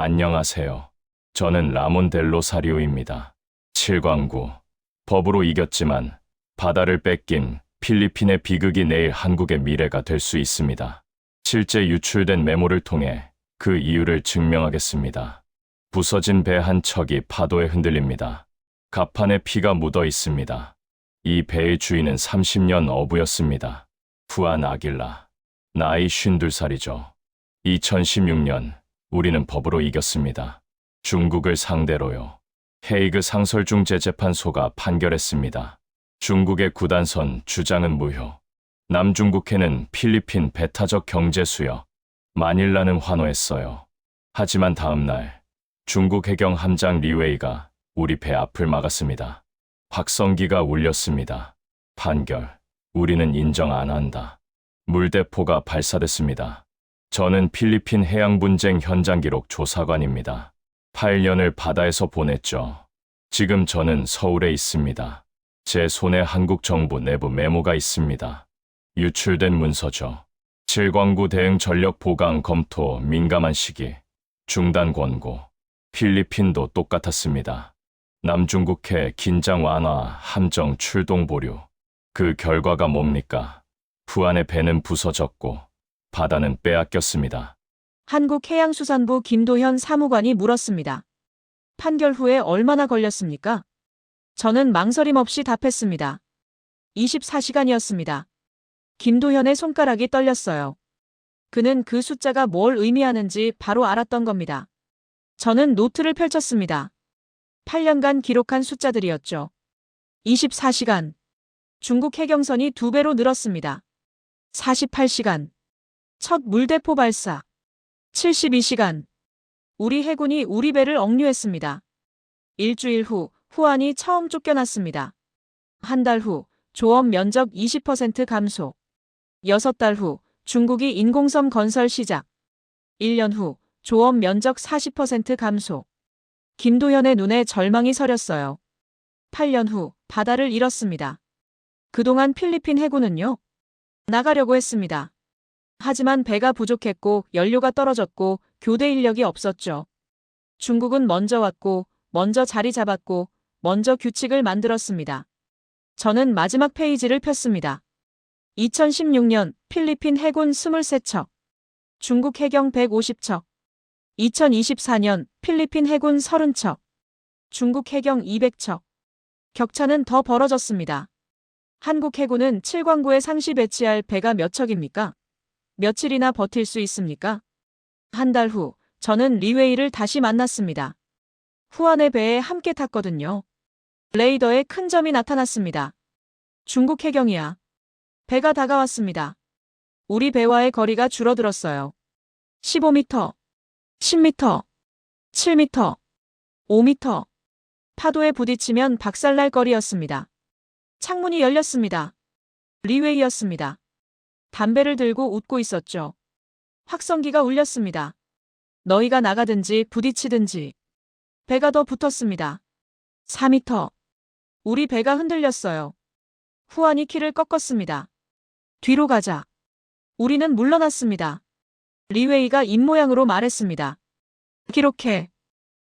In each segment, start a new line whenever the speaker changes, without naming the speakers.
안녕하세요. 저는 라몬 델로사리오입니다. 7광구. 법으로 이겼지만 바다를 뺏긴 필리핀의 비극이 내일 한국의 미래가 될 수 있습니다. 실제 유출된 메모를 통해 그 이유를 증명하겠습니다. 부서진 배 한 척이 파도에 흔들립니다. 갑판에 피가 묻어 있습니다. 이 배의 주인은 30년 어부였습니다. 후안 아길라. 나이 52살이죠. 2016년 우리는 법으로 이겼습니다. 중국을 상대로요. 헤이그 상설중재재판소가 판결했습니다. 중국의 구단선 주장은 무효. 남중국해는 필리핀 배타적 경제 수역, 마닐라는 환호했어요. 하지만 다음 날 중국 해경 함장 리웨이가 우리 배 앞을 막았습니다. 확성기가 울렸습니다. 판결. 우리는 인정 안 한다. 물대포가 발사됐습니다. 저는 필리핀 해양분쟁 현장 기록 조사관입니다. 8년을 바다에서 보냈죠. 지금 저는 서울에 있습니다. 제 손에 한국 정부 내부 메모가 있습니다. 유출된 문서죠. 7광구 대응 전력 보강 검토 민감한 시기. 중단 권고. 필리핀도 똑같았습니다. 남중국해 긴장 완화 함정 출동 보류. 그 결과가 뭡니까? 후안의 배는 부서졌고 바다는 빼앗겼습니다.
한국해양수산부 김도현 사무관이 물었습니다. 판결 후에 얼마나 걸렸습니까? 저는 망설임 없이 답했습니다. 24시간이었습니다. 김도현의 손가락이 떨렸어요. 그는 그 숫자가 뭘 의미하는지 바로 알았던 겁니다. 저는 노트를 펼쳤습니다. 8년간 기록한 숫자들이었죠. 24시간. 중국 해경선이 2배로 늘었습니다. 48시간. 첫 물대포 발사. 72시간. 우리 해군이 우리 배를 억류했습니다. 일주일 후 후안이 처음 쫓겨났습니다. 한 달 후 조업 면적 20% 감소. 6달 후 중국이 인공섬 건설 시작. 1년 후 조업 면적 40% 감소. 김도현의 눈에 절망이 서렸어요. 8년 후 바다를 잃었습니다. 그동안 필리핀 해군은요? 나가려고 했습니다. 하지만 배가 부족했고 연료가 떨어졌고 교대 인력이 없었죠. 중국은 먼저 왔고 먼저 자리 잡았고 먼저 규칙을 만들었습니다. 저는 마지막 페이지를 폈습니다. 2016년 필리핀 해군 23척, 중국 해경 150척. 2024년 필리핀 해군 30척, 중국 해경 200척. 격차는 더 벌어졌습니다. 한국 해군은 7광구에 상시 배치할 배가 몇 척입니까? 며칠이나 버틸 수 있습니까? 한 달 후 저는 리웨이를 다시 만났습니다. 후안의 배에 함께 탔거든요. 레이더에 큰 점이 나타났습니다. 중국 해경이야. 배가 다가왔습니다. 우리 배와의 거리가 줄어들었어요. 15m, 10m, 7m, 5m. 파도에 부딪히면 박살날 거리였습니다. 창문이 열렸습니다. 리웨이였습니다. 담배를 들고 웃고 있었죠. 확성기가 울렸습니다. 너희가 나가든지 부딪히든지. 배가 더 붙었습니다. 4m. 우리 배가 흔들렸어요. 후안이 키를 꺾었습니다. 뒤로 가자. 우리는 물러났습니다. 리웨이가 입모양으로 말했습니다. 기록해.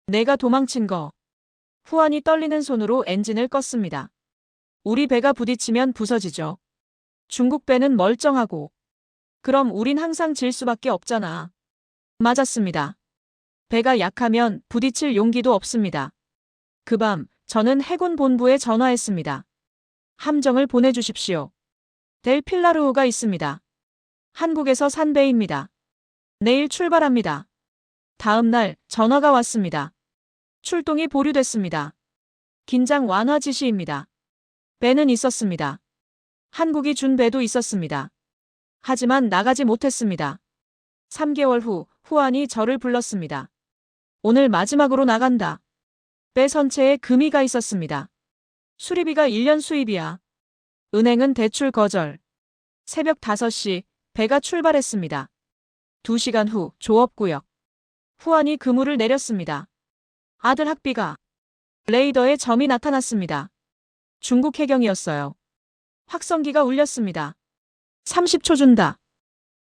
내가 도망친 거. 후안이 떨리는 손으로 엔진을 껐습니다. 우리 배가 부딪히면 부서지죠. 중국 배는 멀쩡하고. 그럼 우린 항상 질 수밖에 없잖아. 맞았습니다. 배가 약하면 부딪힐 용기도 없습니다. 그 밤 저는 해군 본부에 전화했습니다. 함정을 보내주십시오. 델 필라르호가 있습니다. 한국에서 산 배입니다. 내일 출발합니다. 다음 날 전화가 왔습니다. 출동이 보류됐습니다. 긴장 완화 지시입니다. 배는 있었습니다. 한국이 준 배도 있었습니다. 하지만 나가지 못했습니다. 3개월 후 후안이 저를 불렀습니다. 오늘 마지막으로 나간다. 배 선체에 금이가 있었습니다. 수리비가 1년 수입이야. 은행은 대출 거절. 새벽 5시 배가 출발했습니다. 2시간 후 조업구역. 후안이 그물을 내렸습니다. 아들 학비가. 레이더에 점이 나타났습니다. 중국 해경이었어요. 확성기가 울렸습니다. 30초 준다.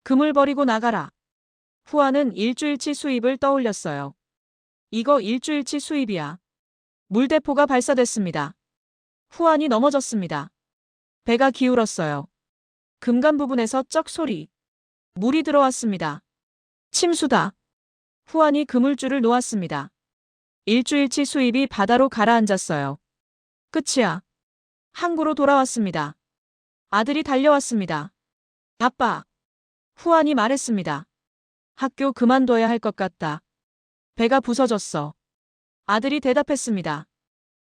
그물 버리고 나가라. 후안은 일주일치 수입을 떠올렸어요. 이거 일주일치 수입이야. 물대포가 발사됐습니다. 후안이 넘어졌습니다. 배가 기울었어요. 금간 부분에서 쩍 소리. 물이 들어왔습니다. 침수다. 후안이 그물줄을 놓았습니다. 일주일치 수입이 바다로 가라앉았어요. 끝이야. 항구로 돌아왔습니다. 아들이 달려왔습니다. 아빠. 후안이 말했습니다. 학교 그만둬야 할 것 같다. 배가 부서졌어. 아들이 대답했습니다.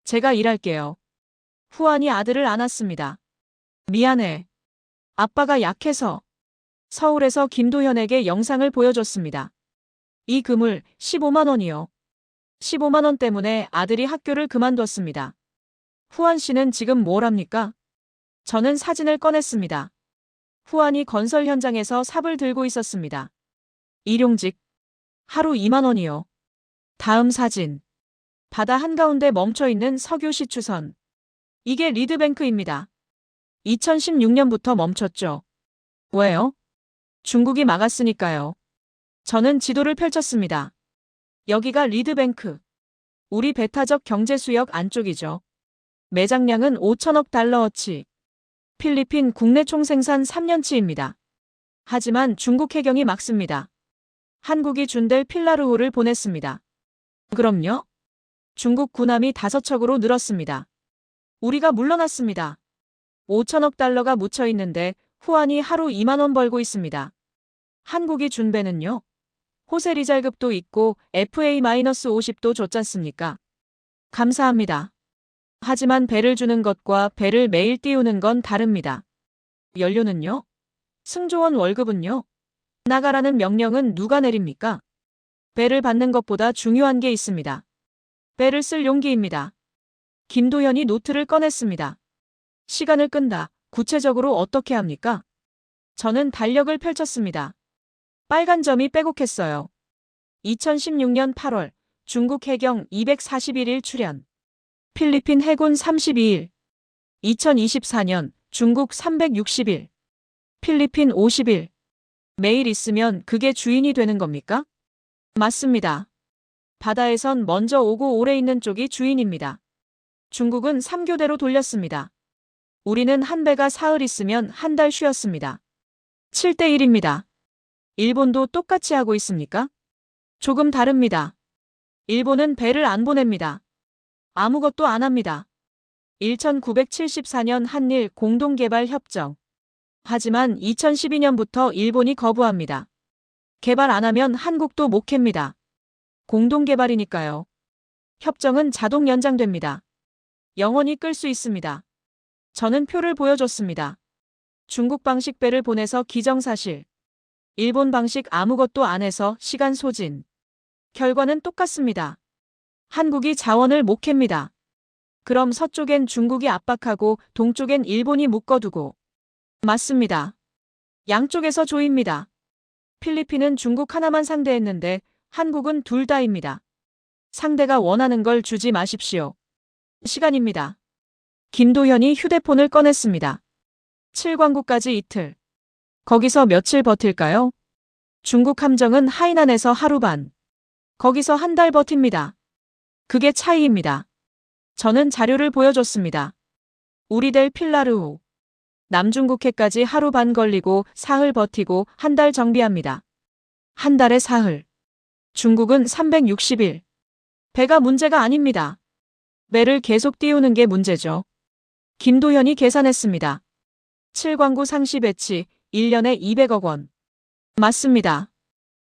제가 일할게요. 후안이 아들을 안았습니다. 미안해. 아빠가 약해서. 서울에서 김도현에게 영상을 보여줬습니다. 이 그물 15만 원이요. 15만 원 때문에 아들이 학교를 그만뒀습니다. 후안 씨는 지금 뭘 합니까? 저는 사진을 꺼냈습니다. 후안이 건설 현장에서 삽을 들고 있었습니다. 일용직. 하루 2만 원이요. 다음 사진. 바다 한가운데 멈춰있는 석유 시추선. 이게 리드뱅크입니다. 2016년부터 멈췄죠. 왜요? 중국이 막았으니까요. 저는 지도를 펼쳤습니다. 여기가 리드뱅크. 우리 배타적 경제수역 안쪽이죠. 매장량은 5천억 달러어치. 필리핀 국내 총생산 3년치입니다. 하지만 중국 해경이 막습니다. 한국이 준델 필라르호를 보냈습니다. 그럼요? 중국 군함이 5척으로 늘었습니다. 우리가 물러났습니다. 5천억 달러가 묻혀 있는데 후안이 하루 2만 원 벌고 있습니다. 한국이 준 배는요? 호세 리잘급도 있고 FA-50도 줬잖습니까? 감사합니다. 하지만 배를 주는 것과 배를 매일 띄우는 건 다릅니다. 연료는요? 승조원 월급은요? 나가라는 명령은 누가 내립니까? 배를 받는 것보다 중요한 게 있습니다. 배를 쓸 용기입니다. 김도현이 노트를 꺼냈습니다. 시간을 끈다. 구체적으로 어떻게 합니까? 저는 달력을 펼쳤습니다. 빨간 점이 빼곡했어요. 2016년 8월 중국 해경 241일 출현. 필리핀 해군 32일. 2024년 중국 360일. 필리핀 50일. 매일 있으면 그게 주인이 되는 겁니까? 맞습니다. 바다에선 먼저 오고 오래 있는 쪽이 주인입니다. 중국은 3교대로 돌렸습니다. 우리는 한 배가 사흘 있으면 한 달 쉬었습니다. 7대1입니다. 일본도 똑같이 하고 있습니까? 조금 다릅니다. 일본은 배를 안 보냅니다. 아무것도 안 합니다. 1974년 한일 공동개발 협정. 하지만 2012년부터 일본이 거부합니다. 개발 안 하면 한국도 못 캡니다. 공동개발이니까요. 협정은 자동 연장됩니다. 영원히 끌 수 있습니다. 저는 표를 보여줬습니다. 중국 방식 배를 보내서 기정사실. 일본 방식 아무것도 안 해서 시간 소진. 결과는 똑같습니다. 한국이 자원을 못 캡니다. 그럼 서쪽엔 중국이 압박하고 동쪽엔 일본이 묶어두고. 맞습니다. 양쪽에서 조입니다. 필리핀은 중국 하나만 상대했는데 한국은 둘 다입니다. 상대가 원하는 걸 주지 마십시오. 시간입니다. 김도현이 휴대폰을 꺼냈습니다. 7광구까지 이틀. 거기서 며칠 버틸까요? 중국 함정은 하이난에서 하루 반. 거기서 한 달 버팁니다. 그게 차이입니다. 저는 자료를 보여줬습니다. 우리델 필라르호. 남중국해까지 하루 반 걸리고 사흘 버티고 한 달 정비합니다. 한 달에 사흘. 중국은 360일. 배가 문제가 아닙니다. 배를 계속 띄우는 게 문제죠. 김도현이 계산했습니다. 7광구 상시 배치 1년에 200억 원. 맞습니다.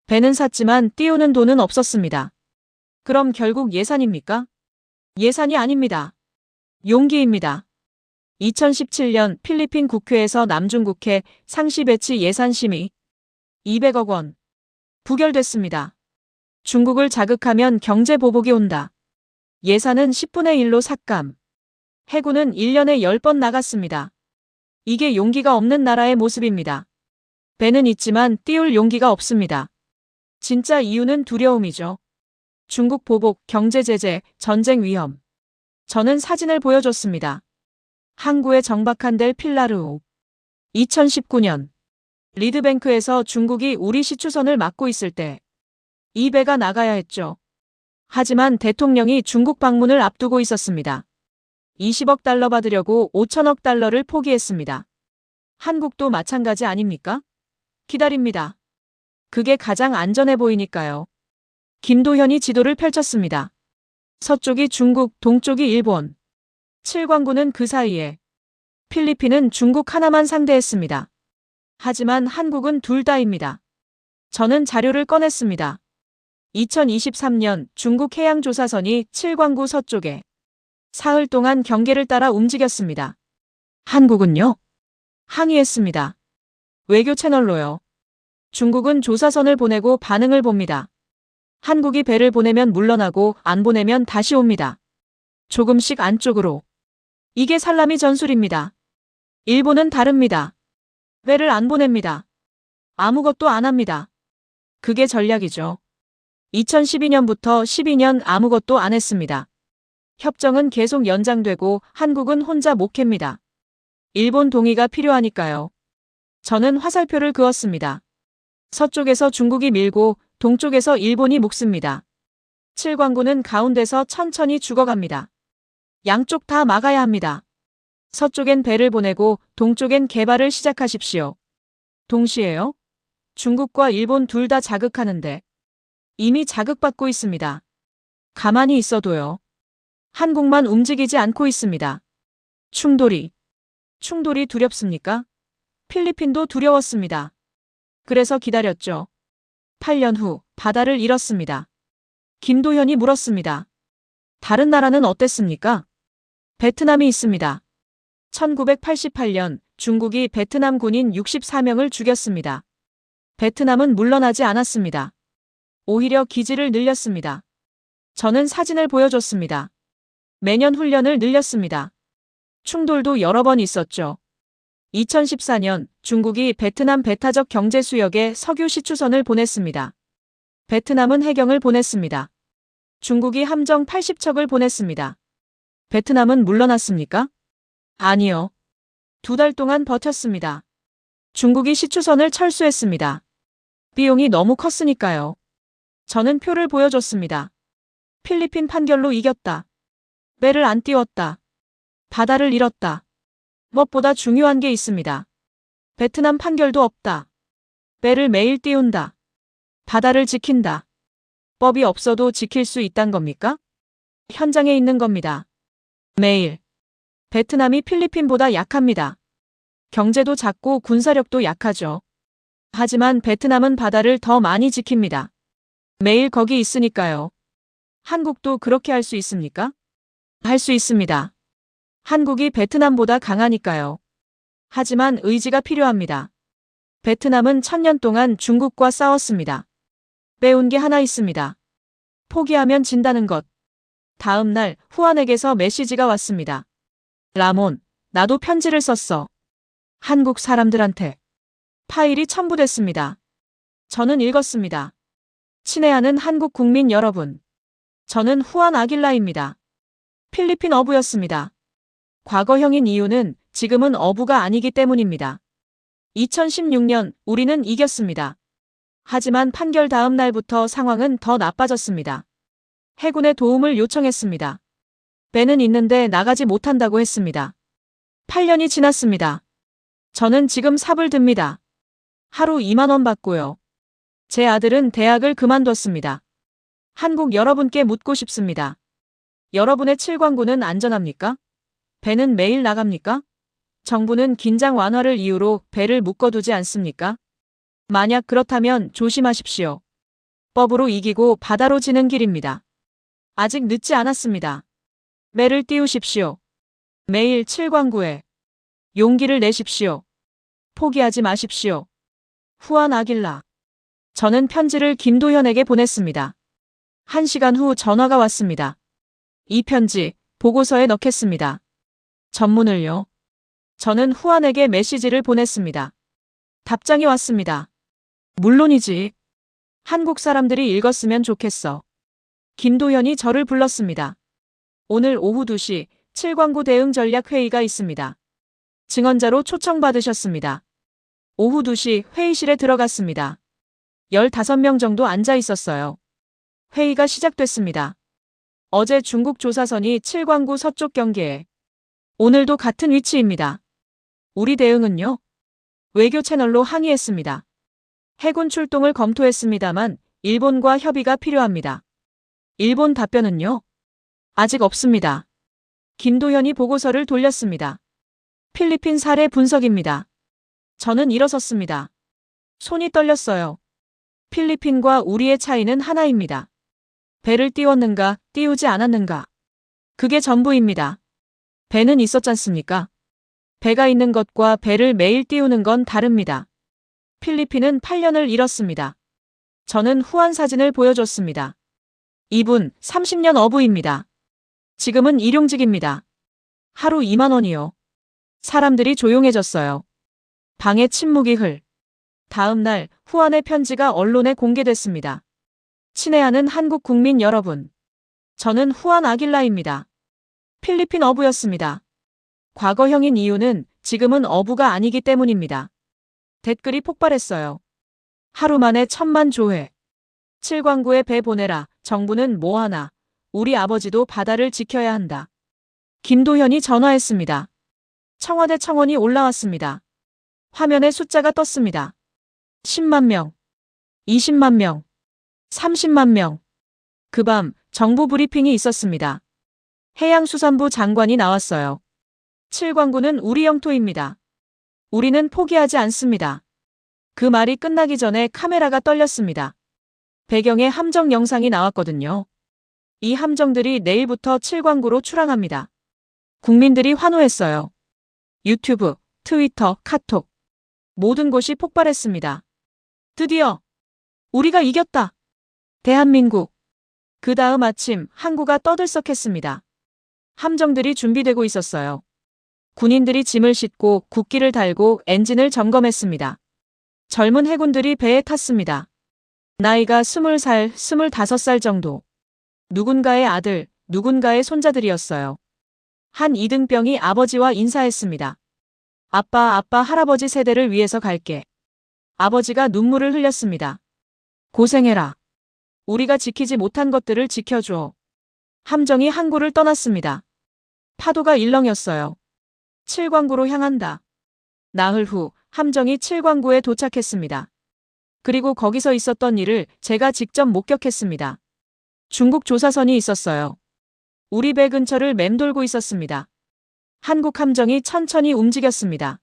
배는 샀지만 띄우는 돈은 없었습니다. 그럼 결국 예산입니까? 예산이 아닙니다. 용기입니다. 2017년 필리핀 국회에서 남중국해 상시 배치 예산 심의 200억 원. 부결됐습니다. 중국을 자극하면 경제 보복이 온다. 예산은 10분의 1로 삭감. 해군은 1년에 10번 나갔습니다. 이게 용기가 없는 나라의 모습입니다. 배는 있지만 띄울 용기가 없습니다. 진짜 이유는 두려움이죠. 중국 보복, 경제 제재, 전쟁 위험. 저는 사진을 보여줬습니다. 항구에 정박한 델 필라르호. 2019년. 리드뱅크에서 중국이 우리 시추선을 막고 있을 때 이 배가 나가야 했죠. 하지만 대통령이 중국 방문을 앞두고 있었습니다. 20억 달러 받으려고 5천억 달러를 포기했습니다. 한국도 마찬가지 아닙니까? 기다립니다. 그게 가장 안전해 보이니까요. 김도현이 지도를 펼쳤습니다. 서쪽이 중국, 동쪽이 일본. 칠광구는 그 사이에. 필리핀은 중국 하나만 상대했습니다. 하지만 한국은 둘 다입니다. 저는 자료를 꺼냈습니다. 2023년 중국 해양조사선이 칠광구 서쪽에 사흘 동안 경계를 따라 움직였습니다. 한국은요? 항의했습니다. 외교 채널로요. 중국은 조사선을 보내고 반응을 봅니다. 한국이 배를 보내면 물러나고 안 보내면 다시 옵니다. 조금씩 안쪽으로. 이게 살라미 전술입니다. 일본은 다릅니다. 배를 안 보냅니다. 아무것도 안 합니다. 그게 전략이죠. 2012년부터 12년 아무것도 안 했습니다. 협정은 계속 연장되고 한국은 혼자 못 캡니다. 일본 동의가 필요하니까요. 저는 화살표를 그었습니다. 서쪽에서 중국이 밀고 동쪽에서 일본이 묶습니다. 칠광구는 가운데서 천천히 죽어갑니다. 양쪽 다 막아야 합니다. 서쪽엔 배를 보내고 동쪽엔 개발을 시작하십시오. 동시에요? 중국과 일본 둘 다 자극하는데 이미 자극받고 있습니다. 가만히 있어도요. 한국만 움직이지 않고 있습니다. 충돌이 두렵습니까? 필리핀도 두려웠습니다. 그래서 기다렸죠. 8년 후 바다를 잃었습니다. 김도현이 물었습니다. 다른 나라는 어땠습니까? 베트남이 있습니다. 1988년 중국이 베트남 군인 64명을 죽였습니다. 베트남은 물러나지 않았습니다. 오히려 기지를 늘렸습니다. 저는 사진을 보여줬습니다. 매년 훈련을 늘렸습니다. 충돌도 여러 번 있었죠. 2014년 중국이 베트남 배타적 경제 수역에 석유 시추선을 보냈습니다. 베트남은 해경을 보냈습니다. 중국이 함정 80척을 보냈습니다. 베트남은 물러났습니까? 아니요. 2달 동안 버텼습니다. 중국이 시추선을 철수했습니다. 비용이 너무 컸으니까요. 저는 표를 보여줬습니다. 필리핀 판결로 이겼다. 배를 안 띄웠다. 바다를 잃었다. 무엇보다 중요한 게 있습니다. 베트남 판결도 없다. 배를 매일 띄운다. 바다를 지킨다. 법이 없어도 지킬 수 있단 겁니까? 현장에 있는 겁니다. 매일. 베트남이 필리핀보다 약합니다. 경제도 작고 군사력도 약하죠. 하지만 베트남은 바다를 더 많이 지킵니다. 매일 거기 있으니까요. 한국도 그렇게 할 수 있습니까? 할 수 있습니다. 한국이 베트남보다 강하니까요. 하지만 의지가 필요합니다. 베트남은 1000년 동안 중국과 싸웠습니다. 배운 게 하나 있습니다. 포기하면 진다는 것. 다음 날 후안에게서 메시지가 왔습니다. 라몬, 나도 편지를 썼어. 한국 사람들한테. 파일이 첨부됐습니다. 저는 읽었습니다. 친애하는 한국 국민 여러분. 저는 후안 아길라입니다. 필리핀 어부였습니다. 과거형인 이유는 지금은 어부가 아니기 때문입니다. 2016년 우리는 이겼습니다. 하지만 판결 다음 날부터 상황은 더 나빠졌습니다. 해군의 도움을 요청했습니다. 배는 있는데 나가지 못한다고 했습니다. 8년이 지났습니다. 저는 지금 삽을 듭니다. 하루 2만 원 받고요. 제 아들은 대학을 그만뒀습니다. 한국 여러분께 묻고 싶습니다. 여러분의 칠광구는 안전합니까? 배는 매일 나갑니까? 정부는 긴장 완화를 이유로 배를 묶어두지 않습니까? 만약 그렇다면 조심하십시오. 법으로 이기고 바다로 지는 길입니다. 아직 늦지 않았습니다. 배를 띄우십시오. 매일 칠광구에 용기를 내십시오. 포기하지 마십시오. 후안 아길라. 저는 편지를 김도현에게 보냈습니다. 1시간 후 전화가 왔습니다. 이 편지 보고서에 넣겠습니다. 전문을요. 저는 후안에게 메시지를 보냈습니다. 답장이 왔습니다. 물론이지. 한국 사람들이 읽었으면 좋겠어. 김도현이 저를 불렀습니다. 오늘 오후 2시 칠광구 대응 전략 회의가 있습니다. 증언자로 초청받으셨습니다. 오후 2시 회의실에 들어갔습니다. 15명 정도 앉아 있었어요. 회의가 시작됐습니다. 어제 중국 조사선이 칠광구 서쪽 경계에, 오늘도 같은 위치입니다. 우리 대응은요? 외교 채널로 항의했습니다. 해군 출동을 검토했습니다만 일본과 협의가 필요합니다. 일본 답변은요? 아직 없습니다. 김도현이 보고서를 돌렸습니다. 필리핀 사례 분석입니다. 저는 일어섰습니다. 손이 떨렸어요. 필리핀과 우리의 차이는 하나입니다. 배를 띄웠는가, 띄우지 않았는가. 그게 전부입니다. 배는 있었잖습니까? 배가 있는 것과 배를 매일 띄우는 건 다릅니다. 필리핀은 8년을 잃었습니다. 저는 후안 사진을 보여줬습니다. 이분 30년 어부입니다. 지금은 일용직입니다. 하루 2만 원이요. 사람들이 조용해졌어요. 방에 침묵이 흘. 다음 날 후안의 편지가 언론에 공개됐습니다. 친애하는 한국 국민 여러분. 저는 후안 아길라입니다. 필리핀 어부였습니다. 과거형인 이유는 지금은 어부가 아니기 때문입니다. 댓글이 폭발했어요. 하루 만에 1000만 조회. 칠광구에 배 보내라. 정부는 뭐하나. 우리 아버지도 바다를 지켜야 한다. 김도현이 전화했습니다. 청와대 청원이 올라왔습니다. 화면에 숫자가 떴습니다. 10만 명, 20만 명, 30만 명. 그 밤 정부 브리핑이 있었습니다. 해양수산부 장관이 나왔어요. 칠광구는 우리 영토입니다. 우리는 포기하지 않습니다. 그 말이 끝나기 전에 카메라가 떨렸습니다. 배경에 함정 영상이 나왔거든요. 이 함정들이 내일부터 칠광구로 출항합니다. 국민들이 환호했어요. 유튜브, 트위터, 카톡. 모든 곳이 폭발했습니다. 드디어 우리가 이겼다. 대한민국. 그 다음 아침 항구가 떠들썩했습니다. 함정들이 준비되고 있었어요. 군인들이 짐을 싣고 국기를 달고 엔진을 점검했습니다. 젊은 해군들이 배에 탔습니다. 나이가 20살, 25살 정도. 누군가의 아들, 누군가의 손자들이었어요. 한 이등병이 아버지와 인사했습니다. 아빠, 할아버지 세대를 위해서 갈게. 아버지가 눈물을 흘렸습니다. 고생해라. 우리가 지키지 못한 것들을 지켜줘. 함정이 항구를 떠났습니다. 파도가 일렁였어요. 칠광구로 향한다. 나흘 후 함정이 칠광구에 도착했습니다. 그리고 거기서 있었던 일을 제가 직접 목격했습니다. 중국 조사선이 있었어요. 우리 배 근처를 맴돌고 있었습니다. 한국 함정이 천천히 움직였습니다.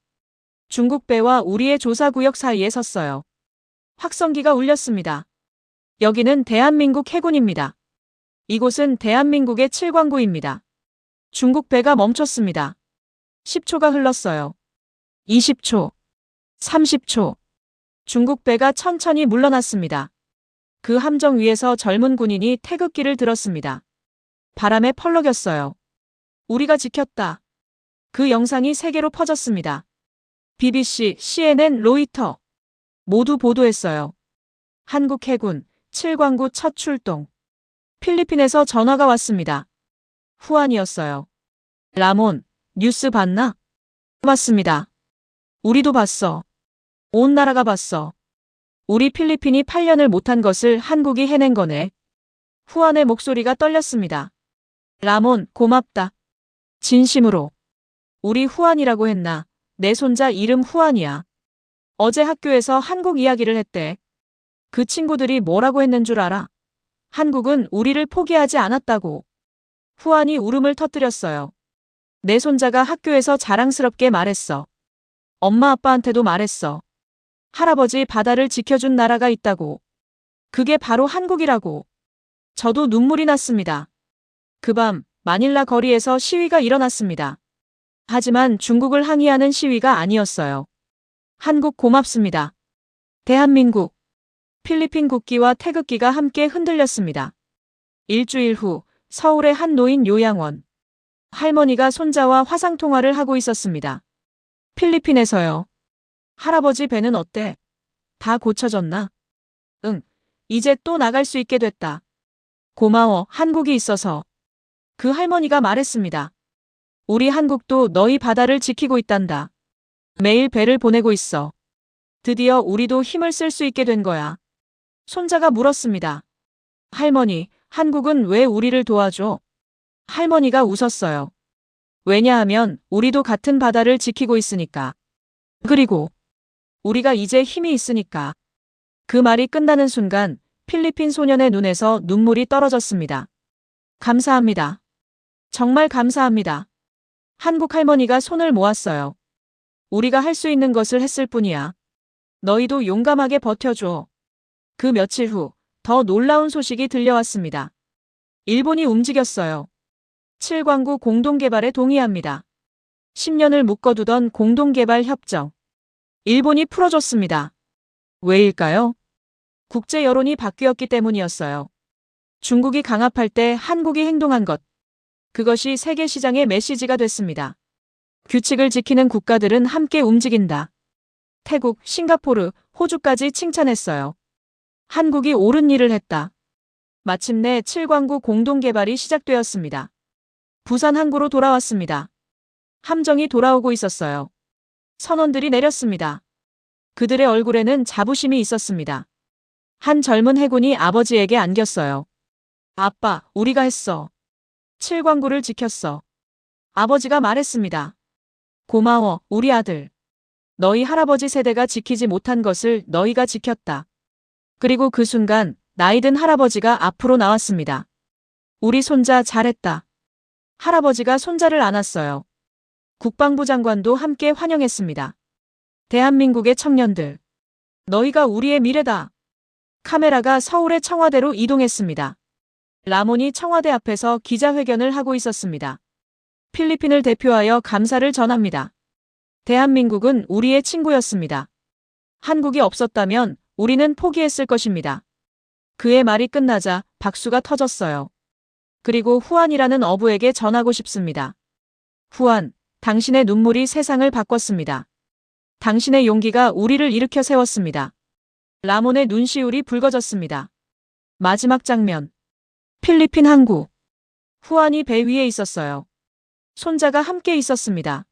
중국 배와 우리의 조사구역 사이에 섰어요. 확성기가 울렸습니다. 여기는 대한민국 해군입니다. 이곳은 대한민국의 칠광구입니다. 중국 배가 멈췄습니다. 10초가 흘렀어요. 20초, 30초. 중국 배가 천천히 물러났습니다. 그 함정 위에서 젊은 군인이 태극기를 들었습니다. 바람에 펄럭였어요. 우리가 지켰다. 그 영상이 세계로 퍼졌습니다. BBC, CNN, 로이터. 모두 보도했어요. 한국 해군, 칠광구 첫 출동. 필리핀에서 전화가 왔습니다. 후안이었어요. 라몬, 뉴스 봤나? 맞습니다. 우리도 봤어. 온 나라가 봤어. 우리 필리핀이 8년을 못한 것을 한국이 해낸 거네. 후안의 목소리가 떨렸습니다. 라몬, 고맙다. 진심으로. 우리 후안이라고 했나? 내 손자 이름 후안이야. 어제 학교에서 한국 이야기를 했대. 그 친구들이 뭐라고 했는 줄 알아? 한국은 우리를 포기하지 않았다고. 후안이 울음을 터뜨렸어요. 내 손자가 학교에서 자랑스럽게 말했어. 엄마 아빠한테도 말했어. 할아버지 바다를 지켜준 나라가 있다고. 그게 바로 한국이라고. 저도 눈물이 났습니다. 그 밤 마닐라 거리에서 시위가 일어났습니다. 하지만 중국을 항의하는 시위가 아니었어요. 한국 고맙습니다. 대한민국. 필리핀 국기와 태극기가 함께 흔들렸습니다. 일주일 후 서울의 한 노인 요양원. 할머니가 손자와 화상통화를 하고 있었습니다. 필리핀에서요. 할아버지 배는 어때? 다 고쳐졌나? 응. 이제 또 나갈 수 있게 됐다. 고마워, 한국이 있어서. 그 할머니가 말했습니다. 우리 한국도 너희 바다를 지키고 있단다. 매일 배를 보내고 있어. 드디어 우리도 힘을 쓸 수 있게 된 거야. 손자가 물었습니다. 할머니, 한국은 왜 우리를 도와줘? 할머니가 웃었어요. 왜냐하면 우리도 같은 바다를 지키고 있으니까. 그리고 우리가 이제 힘이 있으니까. 그 말이 끝나는 순간 필리핀 소년의 눈에서 눈물이 떨어졌습니다. 감사합니다. 정말 감사합니다. 한국 할머니가 손을 모았어요. 우리가 할 수 있는 것을 했을 뿐이야. 너희도 용감하게 버텨줘. 그 며칠 후 더 놀라운 소식이 들려왔습니다. 일본이 움직였어요. 7광구 공동개발에 동의합니다. 10년을 묶어두던 공동개발 협정. 일본이 풀어줬습니다. 왜일까요? 국제 여론이 바뀌었기 때문이었어요. 중국이 강압할 때 한국이 행동한 것. 그것이 세계 시장의 메시지가 됐습니다. 규칙을 지키는 국가들은 함께 움직인다. 태국, 싱가포르, 호주까지 칭찬했어요. 한국이 옳은 일을 했다. 마침내 7광구 공동개발이 시작되었습니다. 부산 항구로 돌아왔습니다. 함정이 돌아오고 있었어요. 선원들이 내렸습니다. 그들의 얼굴에는 자부심이 있었습니다. 한 젊은 해군이 아버지에게 안겼어요. 아빠, 우리가 했어. 7광구를 지켰어. 아버지가 말했습니다. 고마워, 우리 아들. 너희 할아버지 세대가 지키지 못한 것을 너희가 지켰다. 그리고 그 순간 나이든 할아버지가 앞으로 나왔습니다. 우리 손자 잘했다. 할아버지가 손자를 안았어요. 국방부 장관도 함께 환영했습니다. 대한민국의 청년들. 너희가 우리의 미래다. 카메라가 서울의 청와대로 이동했습니다. 라몬이 청와대 앞에서 기자회견을 하고 있었습니다. 필리핀을 대표하여 감사를 전합니다. 대한민국은 우리의 친구였습니다. 한국이 없었다면 우리는 포기했을 것입니다. 그의 말이 끝나자 박수가 터졌어요. 그리고 후안이라는 어부에게 전하고 싶습니다. 후안, 당신의 눈물이 세상을 바꿨습니다. 당신의 용기가 우리를 일으켜 세웠습니다. 라몬의 눈시울이 붉어졌습니다. 마지막 장면. 필리핀 항구. 후안이 배 위에 있었어요. 손자가 함께 있었습니다.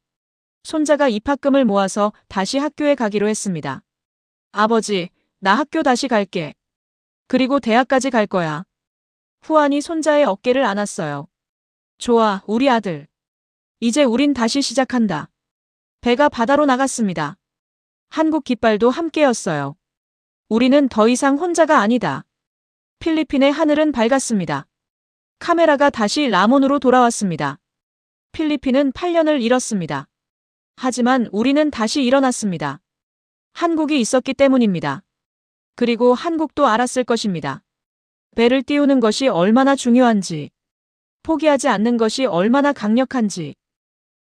손자가 입학금을 모아서 다시 학교에 가기로 했습니다. 아버지, 나 학교 다시 갈게. 그리고 대학까지 갈 거야. 후안이 손자의 어깨를 안았어요. 좋아, 우리 아들. 이제 우린 다시 시작한다. 배가 바다로 나갔습니다. 한국 깃발도 함께였어요. 우리는 더 이상 혼자가 아니다. 필리핀의 하늘은 밝았습니다. 카메라가 다시 라몬으로 돌아왔습니다. 필리핀은 8년을 잃었습니다. 하지만 우리는 다시 일어났습니다. 한국이 있었기 때문입니다. 그리고 한국도 알았을 것입니다. 배를 띄우는 것이 얼마나 중요한지, 포기하지 않는 것이 얼마나 강력한지.